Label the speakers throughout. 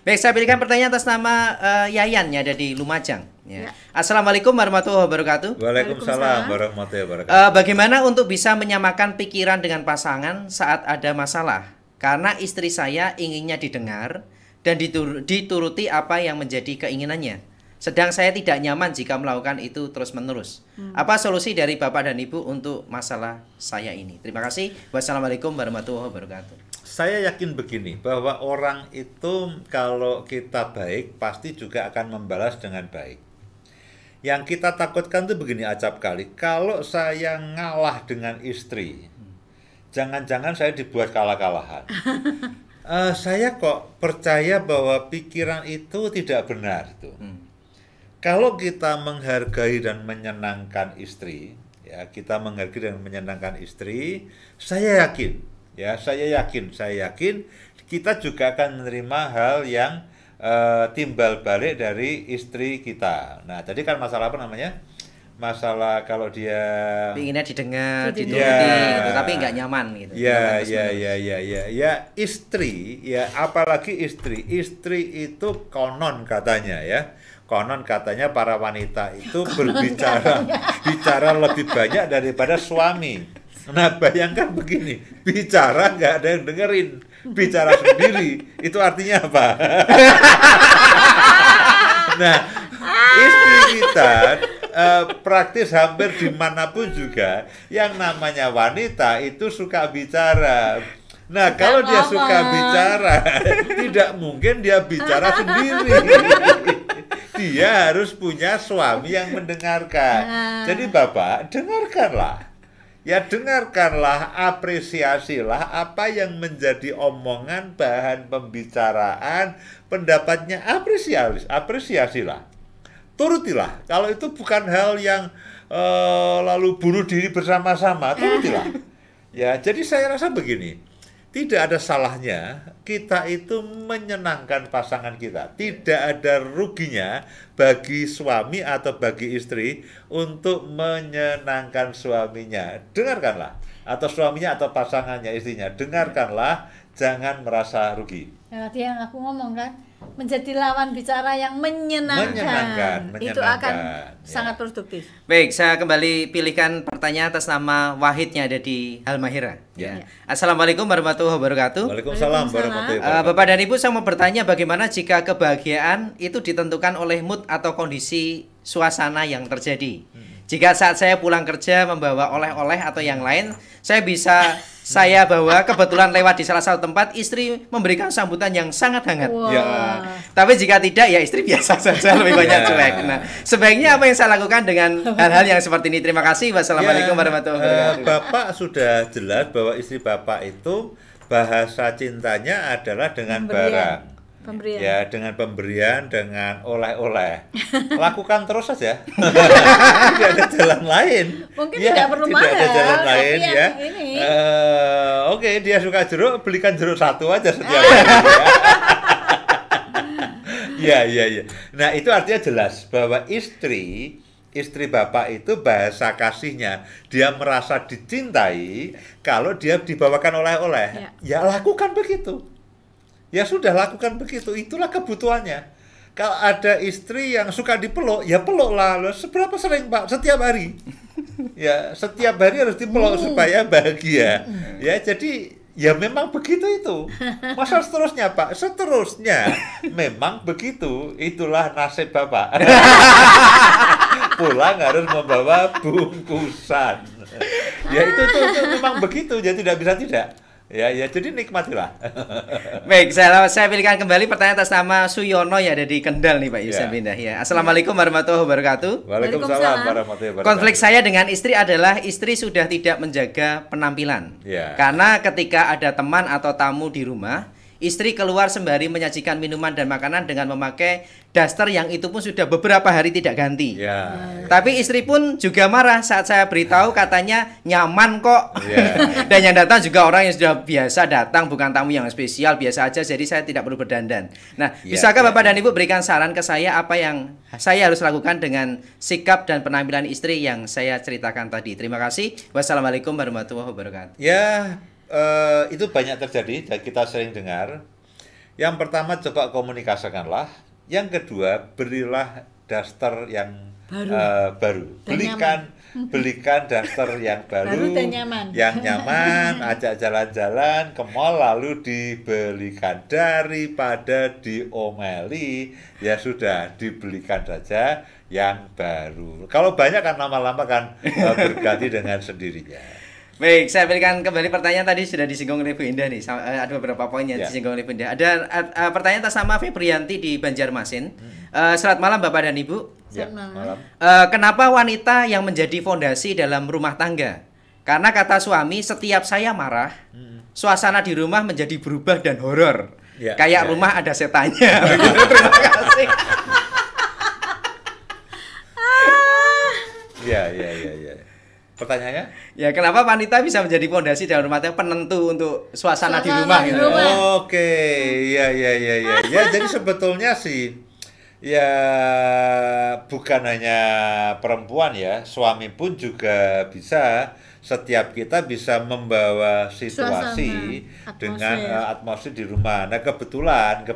Speaker 1: Baik, saya berikan pertanyaan atas nama Yayan yang ada di Lumajang. Ya. Assalamualaikum warahmatullahi wabarakatuh.
Speaker 2: Waalaikumsalam warahmatullahi wabarakatuh.
Speaker 1: Bagaimana untuk bisa menyamakan pikiran dengan pasangan saat ada masalah? Karena istri saya inginnya didengar dan dituruti apa yang menjadi keinginannya. Sedang saya tidak nyaman jika melakukan itu terus-menerus. Apa solusi dari Bapak dan Ibu untuk masalah saya ini? Terima kasih. Wassalamualaikum warahmatullahi wabarakatuh.
Speaker 2: Saya yakin begini, bahwa orang itu kalau kita baik, pasti juga akan membalas dengan baik. Yang kita takutkan tuh begini acap kali, kalau saya ngalah dengan istri, jangan-jangan saya dibuat kalah-kalahan. Saya kok percaya bahwa pikiran itu tidak benar tuh. Kalau kita menghargai dan menyenangkan istri, ya kita menghargai dan menyenangkan istri, saya yakin kita juga akan menerima hal yang timbal balik dari istri kita. Nah, tadi kan masalah apa namanya? Masalah kalau dia
Speaker 1: inginnya didengar, dituruti, gitu, tapi nggak nyaman gitu.
Speaker 2: Ya, istri, ya apalagi istri itu konon katanya para wanita itu bicara lebih banyak daripada suami. Nah, bayangkan begini, bicara nggak ada yang dengerin, bicara sendiri, itu artinya apa? Nah, istri kita praktis hampir dimanapun juga, yang namanya wanita itu suka bicara. Nah, kalau dia suka bicara, tidak mungkin dia bicara sendiri. Dia harus punya suami yang mendengarkan. Jadi Bapak, dengarkanlah. Ya dengarkanlah, apresiasilah apa yang menjadi omongan, bahan pembicaraan, pendapatnya apresiasilah. Turutilah. Kalau itu bukan hal yang lalu bunuh diri bersama-sama, turutilah. Ya, jadi saya rasa begini, tidak ada salahnya kita itu menyenangkan pasangan kita. Tidak ada ruginya bagi suami atau bagi istri untuk menyenangkan suaminya. Dengarkanlah, atau suaminya atau pasangannya, istrinya, dengarkanlah, jangan merasa rugi.
Speaker 3: Ya, yang aku ngomong kan, menjadi lawan bicara yang menyenangkan. Itu akan sangat produktif.
Speaker 1: Baik, saya kembali pilihkan pertanyaan atas nama Wahidnya ada di Halmahera. Ya. Assalamualaikum warahmatullahi wabarakatuh.
Speaker 2: Waalaikumsalam warahmatullahi wabarakatuh.
Speaker 1: Bapak dan Ibu, saya mau bertanya bagaimana jika kebahagiaan itu ditentukan oleh mood atau kondisi suasana yang terjadi. Jika saat saya pulang kerja membawa oleh-oleh atau yang lain, saya bawa kebetulan lewat di salah satu tempat, istri memberikan sambutan yang sangat hangat. Ya. Tapi jika tidak, ya istri biasa saja, lebih banyak cuek. Nah, sebaiknya apa yang saya lakukan dengan hal-hal yang seperti ini? Terima kasih. Wassalamualaikum warahmatullahi wabarakatuh.
Speaker 2: Bapak sudah jelas bahwa istri Bapak itu bahasa cintanya adalah dengan barang.
Speaker 3: Pemberian.
Speaker 2: Ya, dengan pemberian, dengan oleh-oleh. Lakukan terus saja. Tidak ada jalan lain.
Speaker 3: Mungkin tidak perlu marah.
Speaker 2: Tidak ada jalan lain ya. Oke, dia suka jeruk, belikan jeruk satu aja setiap hari. Ya. Nah, itu artinya jelas bahwa istri Bapak itu bahasa kasihnya, dia merasa dicintai kalau dia dibawakan oleh-oleh. Ya lakukan begitu. Ya sudah, lakukan begitu, itulah kebutuhannya. Kalau ada istri yang suka dipeluk, ya peluklah. Seberapa sering Pak? Setiap hari. Ya, setiap hari harus dipeluk supaya bahagia. Ya, jadi ya memang begitu itu. Masa seterusnya Pak? Seterusnya memang begitu. Itulah nasib Bapak. Pulang harus membawa bungkusan. Ya itu memang begitu, jadi tidak bisa tidak. Ya, jadi nikmatilah.
Speaker 1: Baik, saya pilihkan kembali pertanyaan atas nama Suyono yang ada di Kendal nih Pak Yusuf Pindah. Ya. Assalamualaikum warahmatullahi wabarakatuh.
Speaker 2: Waalaikumsalam warahmatullahi wabarakatuh.
Speaker 1: Konflik saya dengan istri adalah istri sudah tidak menjaga penampilan. Karena ketika ada teman atau tamu di rumah, istri keluar sembari menyajikan minuman dan makanan dengan memakai daster yang itu pun sudah beberapa hari tidak ganti. Tapi istri pun juga marah saat saya beritahu, katanya nyaman kok. Dan yang datang juga orang yang sudah biasa datang, bukan tamu yang spesial, biasa aja, jadi saya tidak perlu berdandan. Nah, bisakah Bapak dan Ibu berikan saran ke saya apa yang saya harus lakukan dengan sikap dan penampilan istri yang saya ceritakan tadi? Terima kasih. Wassalamualaikum warahmatullahi wabarakatuh.
Speaker 2: Ya, itu banyak terjadi dan kita sering dengar. Yang pertama coba komunikasikanlah. Yang kedua berilah daster yang baru. Belikan daster yang baru yang nyaman, ajak jalan-jalan ke mall lalu dibelikan, daripada diomeli ya sudah dibelikan saja yang baru. Kalau banyak kan lama-lama kan berganti dengan sendirinya.
Speaker 1: Baik, saya berikan kembali pertanyaan tadi sudah disinggung oleh Bu Indah nih. Ada beberapa poin yang disinggung oleh Bu Indah. Ada pertanyaan atas nama Febrianti di Banjarmasin. Selamat malam Bapak dan Ibu.
Speaker 3: Selamat malam.
Speaker 1: Kenapa wanita yang menjadi fondasi dalam rumah tangga? Karena kata suami, setiap saya marah, suasana di rumah menjadi berubah dan horor. Kayak rumah ada setannya. Terima kasih.
Speaker 2: Ya. Pertanyaannya?
Speaker 1: Ya, kenapa wanita bisa menjadi fondasi dalam rumah tangga, penentu untuk suasana di rumah gitu.
Speaker 2: Oke, ya. Ya, jadi sebetulnya sih ya bukan hanya perempuan ya, suami pun juga bisa. Setiap kita bisa membawa situasi dengan atmosfer di rumah. Nah, kebetulan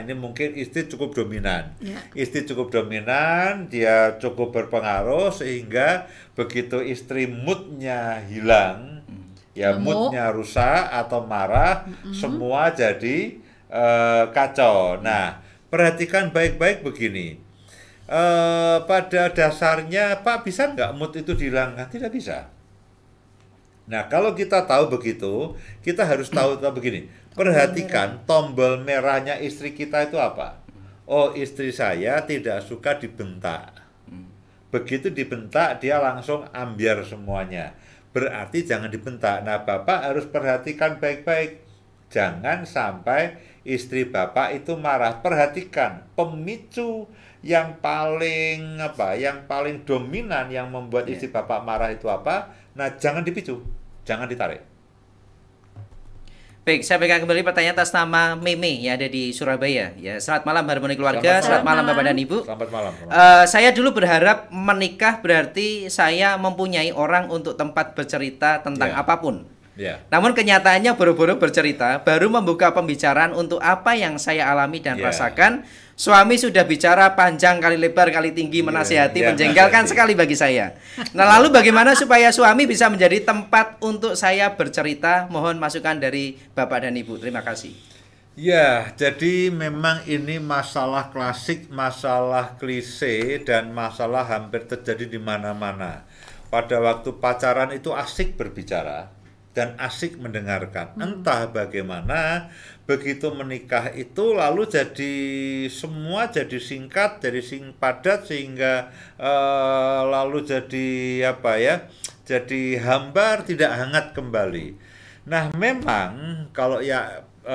Speaker 2: ini mungkin istri cukup dominan. Istri cukup dominan, dia cukup berpengaruh sehingga begitu istri moodnya hilang, ya moodnya rusak atau marah, semua jadi kacau. Nah, perhatikan baik-baik begini. Pada dasarnya, Pak, bisa nggak mood itu dihilangkan? Tidak bisa. Nah, kalau kita tahu begitu, kita harus tahu begini. Perhatikan tombol merahnya istri kita itu apa? Oh, istri saya tidak suka dibentak. Begitu dibentak, dia langsung ambiar semuanya. Berarti jangan dibentak. Nah, Bapak harus perhatikan baik-baik. Jangan sampai istri Bapak itu marah. Perhatikan pemicu yang paling dominan yang membuat istri Bapak marah itu apa? Nah, jangan dipicu, jangan ditarik.
Speaker 1: Baik, saya berikan kembali pertanyaan atas nama Meme yang ada di Surabaya. Ya, selamat malam Harmoni Keluarga, selamat malam Bapak dan Ibu.
Speaker 2: Selamat malam.
Speaker 1: Saya dulu berharap menikah berarti saya mempunyai orang untuk tempat bercerita tentang apapun. Namun kenyataannya boro-boro bercerita, baru membuka pembicaraan untuk apa yang saya alami dan rasakan. Suami sudah bicara panjang kali lebar kali tinggi, menasihati, menjengkelkan sekali bagi saya. Nah, lalu bagaimana supaya suami bisa menjadi tempat untuk saya bercerita? Mohon masukan dari Bapak dan Ibu. Terima kasih.
Speaker 2: Ya, jadi memang ini masalah klasik, masalah klise, dan masalah hampir terjadi di mana-mana. Pada waktu pacaran itu asik berbicara dan asik mendengarkan. Entah bagaimana, begitu menikah itu lalu semua jadi singkat, jadi padat, sehingga lalu jadi jadi hambar, tidak hangat kembali. Nah, memang kalau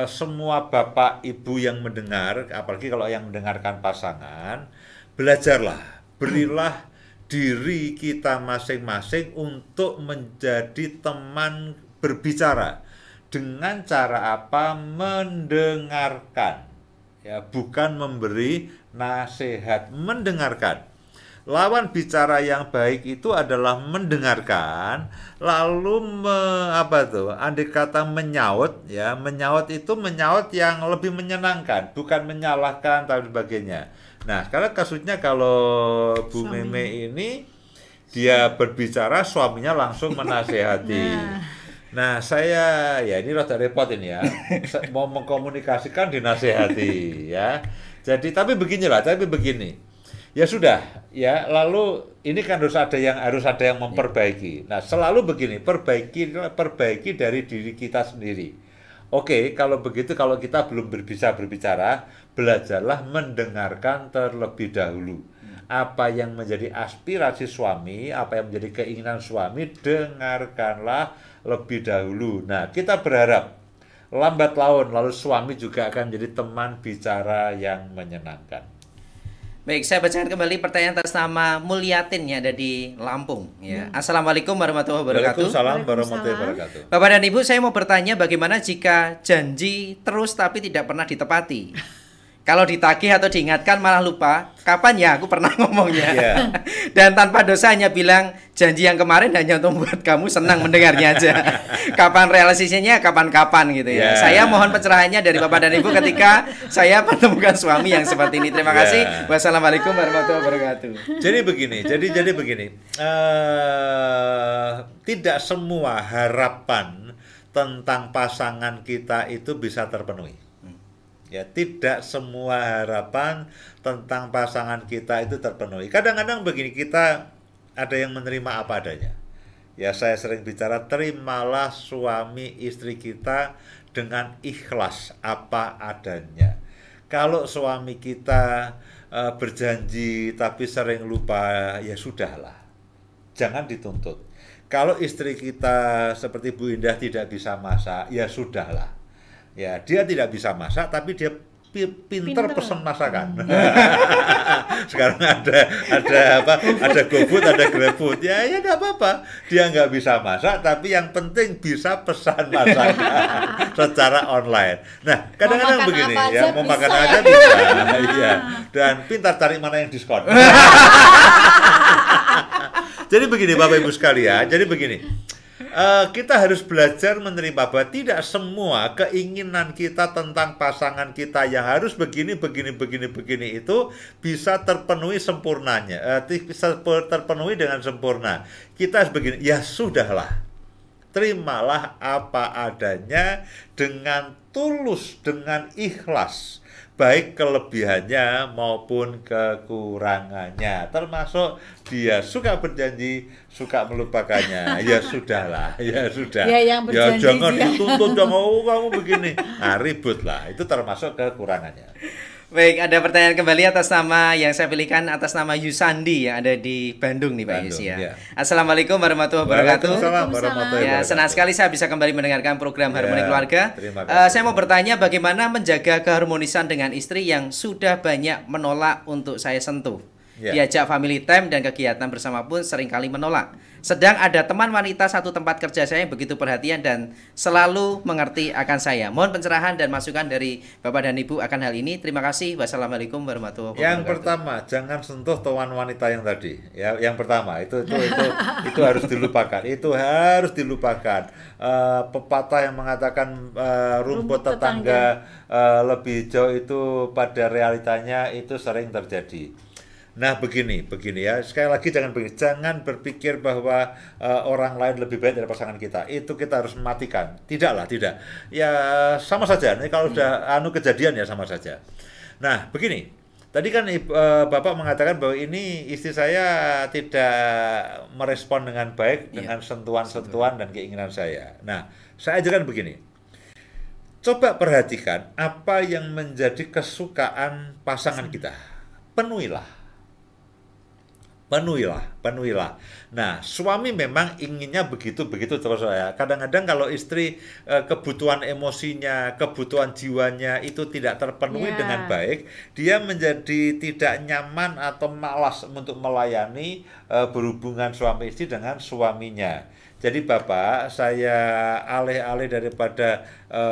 Speaker 2: semua bapak ibu yang mendengar, apalagi kalau yang mendengarkan pasangan, belajarlah, berilah diri kita masing-masing untuk menjadi teman berbicara. Dengan cara apa? Mendengarkan. Ya, bukan memberi nasihat, mendengarkan. Lawan bicara yang baik itu adalah mendengarkan, lalu andai kata menyaut, ya, menyaut itu menyaut yang lebih menyenangkan, bukan menyalahkan dan sebagainya. Nah, karena kasusnya kalau Bu Meme ini dia berbicara, suaminya langsung menasehati. Nah, saya ini rada repot ini ya. Mau mengkomunikasikan dinasehati ya. Jadi tapi begini. Ya sudah, ya, lalu ini kan harus ada yang memperbaiki. Nah, selalu begini, perbaiki dari diri kita sendiri. Oke, kalau begitu, kalau kita belum bisa berbicara, belajarlah mendengarkan terlebih dahulu. Apa yang menjadi aspirasi suami, apa yang menjadi keinginan suami, dengarkanlah lebih dahulu. Nah, kita berharap lambat laun lalu suami juga akan menjadi teman bicara yang menyenangkan.
Speaker 1: Baik, saya bacakan kembali pertanyaan atas nama Mulyatin yang ada di Lampung. Ya. Assalamualaikum warahmatullahi wabarakatuh.
Speaker 2: Waalaikumsalam warahmatullahi wabarakatuh.
Speaker 1: Bapak dan Ibu, saya mau bertanya bagaimana jika janji terus tapi tidak pernah ditepati? Kalau ditagih atau diingatkan malah lupa. Kapan ya aku pernah ngomongnya.
Speaker 2: Yeah.
Speaker 1: Dan tanpa dosa hanya bilang janji yang kemarin hanya untuk membuat kamu senang mendengarnya aja. Kapan realisasinya kapan-kapan gitu ya. Saya mohon pencerahannya dari Bapak dan Ibu ketika saya menemukan suami yang seperti ini. Terima kasih. Wassalamualaikum warahmatullahi wabarakatuh.
Speaker 2: Jadi begini. Tidak semua harapan tentang pasangan kita itu bisa terpenuhi. Ya, tidak semua harapan tentang pasangan kita itu terpenuhi. Kadang-kadang begini, kita ada yang menerima apa adanya. Ya, saya sering bicara, terimalah suami istri kita dengan ikhlas apa adanya. Kalau suami kita berjanji tapi sering lupa, ya sudahlah. Jangan dituntut. Kalau istri kita seperti Bu Indah tidak bisa masak, ya sudahlah. Ya, dia tidak bisa masak tapi dia pinter pesen masakan. Sekarang ada GoFood, ada GrabFood. Ya enggak apa-apa. Dia nggak bisa masak tapi yang penting bisa pesan masakan secara online. Nah, kadang-kadang begini ya, mau makan aja bisa. Iya. Dan pintar cari mana yang diskon. Jadi begini Bapak Ibu sekalian, jadi begini. Kita harus belajar menerima bahwa tidak semua keinginan kita tentang pasangan kita yang harus begini itu bisa terpenuhi sempurnanya, terpenuhi dengan sempurna. Kita harus begini, ya sudahlah, terimalah apa adanya dengan tulus, dengan ikhlas. Baik kelebihannya maupun kekurangannya, termasuk dia suka berjanji, suka melupakannya, ya sudahlah, ya sudah, ya jangan dituntut, jangan kamu begini, nah ribut lah, itu termasuk kekurangannya.
Speaker 1: Baik, ada pertanyaan kembali atas nama yang saya pilihkan atas nama Yusandi yang ada di Bandung nih Pak Yus ya. Assalamualaikum warahmatullahi wabarakatuh. Ya, senang sekali saya bisa kembali mendengarkan program Harmoni Keluarga. Saya mau bertanya bagaimana menjaga keharmonisan dengan istri yang sudah banyak menolak untuk saya sentuh. Diajak family time dan kegiatan bersama pun seringkali menolak. Sedang ada teman wanita satu tempat kerja saya yang begitu perhatian dan selalu mengerti akan saya. Mohon pencerahan dan masukan dari Bapak dan Ibu akan hal ini. Terima kasih. Wassalamualaikum warahmatullahi wabarakatuh.
Speaker 2: Yang pertama, jangan sentuh teman wanita yang tadi. Ya, yang pertama itu harus dilupakan. Itu harus dilupakan. Pepatah yang mengatakan rumput tetangga lebih hijau itu pada realitanya itu sering terjadi. Nah begini ya, sekali lagi jangan berpikir bahwa orang lain lebih baik dari pasangan kita. Itu kita harus matikan. Tidak. Ya sama saja. Ini kalau sudah kejadian ya sama saja. Nah begini, tadi kan Bapak mengatakan bahwa ini istri saya tidak merespon dengan baik dengan sentuhan-sentuhan dan keinginan saya. Nah saya ajarkan begini. Coba perhatikan apa yang menjadi kesukaan pasangan kita. Penuhilah. Nah, suami memang inginnya begitu terus ya. Kadang-kadang kalau istri kebutuhan emosinya, kebutuhan jiwanya itu tidak terpenuhi dengan baik, dia menjadi tidak nyaman atau malas untuk melayani berhubungan suami istri dengan suaminya. Jadi Bapak, saya alih-alih daripada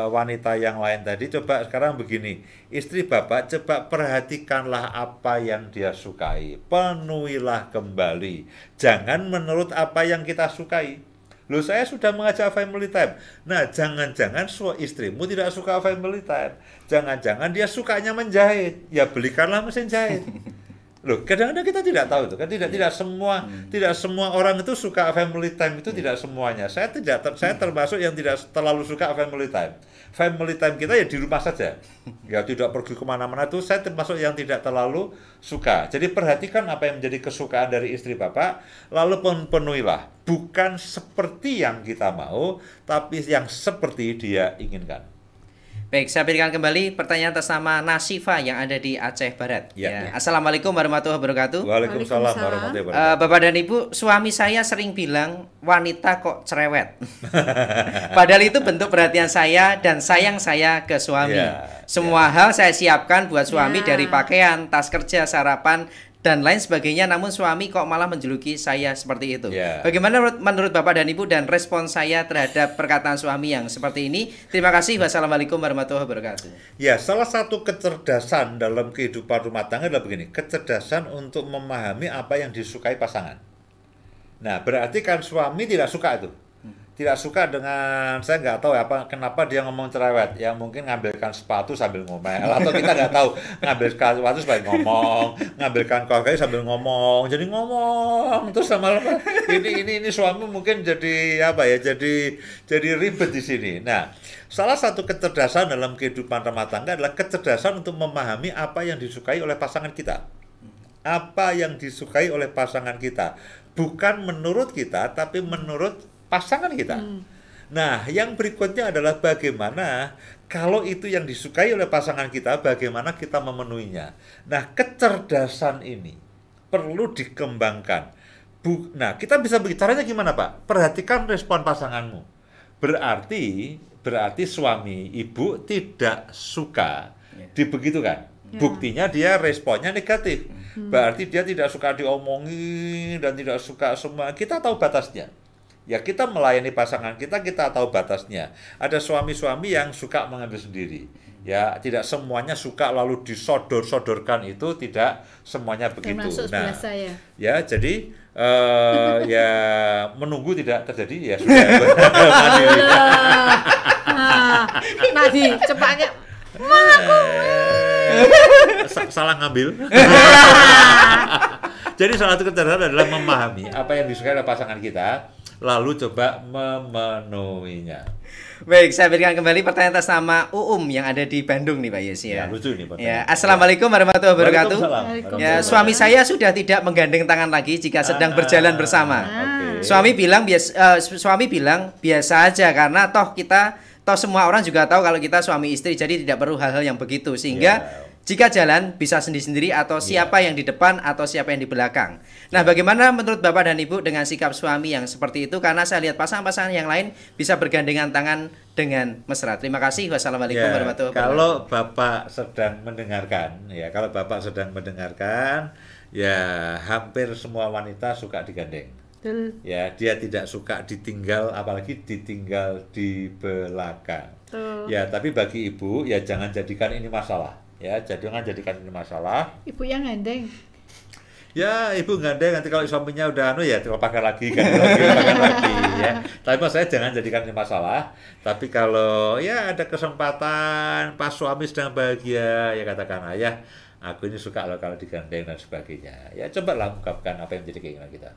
Speaker 2: wanita yang lain tadi, coba sekarang begini, istri Bapak coba perhatikanlah apa yang dia sukai, penuhilah kembali, jangan menurut apa yang kita sukai. Loh, saya sudah mengajak family time. Nah, jangan-jangan istrimu tidak suka family time, jangan-jangan dia sukanya menjahit, ya belikanlah mesin jahit. Loh, kadang-kadang kita tidak tahu itu kan, tidak semua orang itu suka family time, itu tidak semuanya. Saya termasuk yang tidak terlalu suka family time. Family time kita ya di rumah saja, ya tidak pergi kemana-mana, itu saya termasuk yang tidak terlalu suka. Jadi perhatikan apa yang menjadi kesukaan dari istri Bapak, lalu penuhilah, bukan seperti yang kita mau, tapi yang seperti dia inginkan.
Speaker 1: Baik, saya berikan kembali pertanyaan atas nama Nasifa yang ada di Aceh Barat. Assalamualaikum warahmatullahi wabarakatuh.
Speaker 2: Waalaikumsalam warahmatullahi wabarakatuh.
Speaker 1: Bapak dan Ibu, suami saya sering bilang wanita kok cerewet. Padahal itu bentuk perhatian saya dan sayang saya ke suami. Semua hal saya siapkan buat suami dari pakaian, tas kerja, sarapan, dan lain sebagainya, namun suami kok malah menjuluki saya seperti itu. Bagaimana menurut Bapak dan Ibu dan respon saya terhadap perkataan suami yang seperti ini? Terima kasih. Wassalamualaikum warahmatullahi wabarakatuh.
Speaker 2: Ya, salah satu kecerdasan dalam kehidupan rumah tangga adalah begini, kecerdasan untuk memahami apa yang disukai pasangan. Nah, berarti kan suami tidak suka itu. Tidak suka dengan, saya nggak tahu apa kenapa dia ngomong cerewet, yang mungkin ngambilkan sepatu sambil ngomel, atau kita nggak tahu ngambilkan sepatu sambil ngomong, ngambilkan kopi sambil ngomong, jadi ngomong terus lama-lama ini suami mungkin jadi apa ya, jadi ribet di sini. Nah, salah satu kecerdasan dalam kehidupan rumah tangga adalah kecerdasan untuk memahami apa yang disukai oleh pasangan kita, apa yang disukai oleh pasangan kita, bukan menurut kita tapi menurut pasangan kita. Nah, yang berikutnya adalah bagaimana kalau itu yang disukai oleh pasangan kita, bagaimana kita memenuhinya. Nah, kecerdasan ini perlu dikembangkan. Nah, kita bisa caranya gimana, Pak? Perhatikan respon pasanganmu. Berarti suami ibu tidak suka dibegitukan. Buktinya dia responnya negatif. Berarti dia tidak suka diomongin dan tidak suka semua. Kita tahu batasnya. Ya, kita melayani pasangan kita tahu batasnya. Ada suami-suami yang suka mengambil sendiri. Ya, tidak semuanya suka lalu disodor-sodorkan, itu tidak semuanya begitu. Nah, saya. Ya, jadi ya menunggu tidak terjadi ya sudah.
Speaker 3: Nadi, cepatnya.
Speaker 2: Salah ngambil. Jadi salah satu kecerdasan adalah memahami apa yang disukai oleh pasangan kita, lalu coba memenuhinya.
Speaker 1: Baik, saya berikan kembali pertanyaan atas nama Uum yang ada di Bandung nih Pak Yes ya.
Speaker 2: Lucu nih Pak.
Speaker 1: Ya, Assalamualaikum warahmatullahi wabarakatuh. Ya, suami saya sudah tidak menggandeng tangan lagi jika sedang berjalan bersama. Suami bilang biasa aja karena toh semua orang juga tahu kalau kita suami istri, jadi tidak perlu hal-hal yang begitu, sehingga jika jalan bisa sendiri-sendiri atau siapa yang di depan atau siapa yang di belakang. Nah, bagaimana menurut Bapak dan Ibu dengan sikap suami yang seperti itu? Karena saya lihat pasangan-pasangan yang lain bisa bergandengan tangan dengan mesra. Terima kasih. Wassalamualaikum warahmatullahi wabarakatuh.
Speaker 2: Kalau Bapak sedang mendengarkan, ya hampir semua wanita suka digandeng. Ya, dia tidak suka ditinggal, apalagi ditinggal di belakang. Ya, tapi bagi ibu ya jangan jadikan ini masalah. Ya, jangan jadikan ini masalah.
Speaker 3: Ibu yang gandeng.
Speaker 2: Ya, ibu gandeng, nanti kalau suaminya udah ya pakai lagi ya. Tapi mas saya jangan jadikan ini masalah. Tapi kalau ya ada kesempatan pas suami sedang bahagia, ya katakan, ayah, aku ini suka loh kalau digandeng dan sebagainya. Ya, cobalah ungkapkan apa yang menjadi keinginan kita.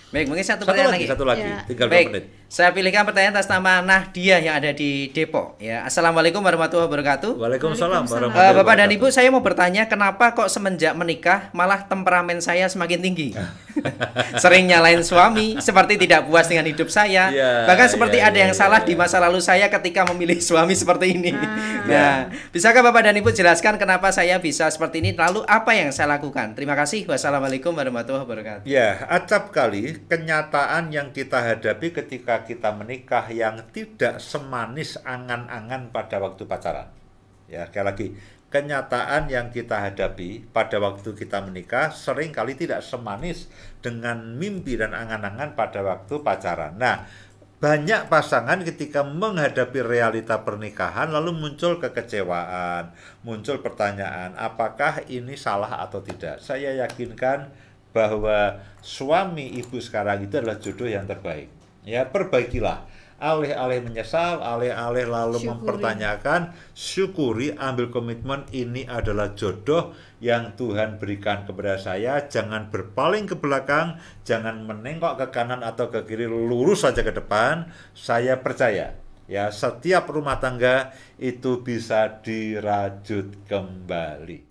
Speaker 1: Baik, mungkin satu pertanyaan
Speaker 2: lagi.
Speaker 1: Ya.
Speaker 2: Tinggal 2 menit.
Speaker 1: Saya pilihkan pertanyaan atas nama Nahdia yang ada di Depok. Ya, Assalamualaikum warahmatullahi wabarakatuh.
Speaker 2: Waalaikumsalam warahmatullahi wabarakatuh.
Speaker 1: Bapak dan Ibu, saya mau bertanya, kenapa kok semenjak menikah malah temperamen saya semakin tinggi? Sering nyalain suami, seperti tidak puas dengan hidup saya. Bahkan seperti ada yang salah di masa lalu saya ketika memilih suami seperti ini. Nah, bisakah Bapak dan Ibu jelaskan kenapa saya bisa seperti ini? Lalu apa yang saya lakukan? Terima kasih. Wassalamualaikum warahmatullahi wabarakatuh.
Speaker 2: Ya, acap kali kenyataan yang kita hadapi ketika kita menikah yang tidak semanis angan-angan pada waktu pacaran. Ya, sekali lagi, kenyataan yang kita hadapi pada waktu kita menikah seringkali tidak semanis dengan mimpi dan angan-angan pada waktu pacaran. Nah, banyak pasangan ketika menghadapi realita pernikahan lalu muncul kekecewaan, muncul pertanyaan, apakah ini salah atau tidak? Saya yakinkan bahwa suami ibu sekarang itu adalah jodoh yang terbaik. Ya, perbaikilah. Alih-alih menyesal, alih-alih lalu mempertanyakan, syukuri, ambil komitmen, ini adalah jodoh yang Tuhan berikan kepada saya. Jangan berpaling ke belakang, jangan menengok ke kanan atau ke kiri, lurus saja ke depan. Saya percaya, ya, setiap rumah tangga itu bisa dirajut kembali.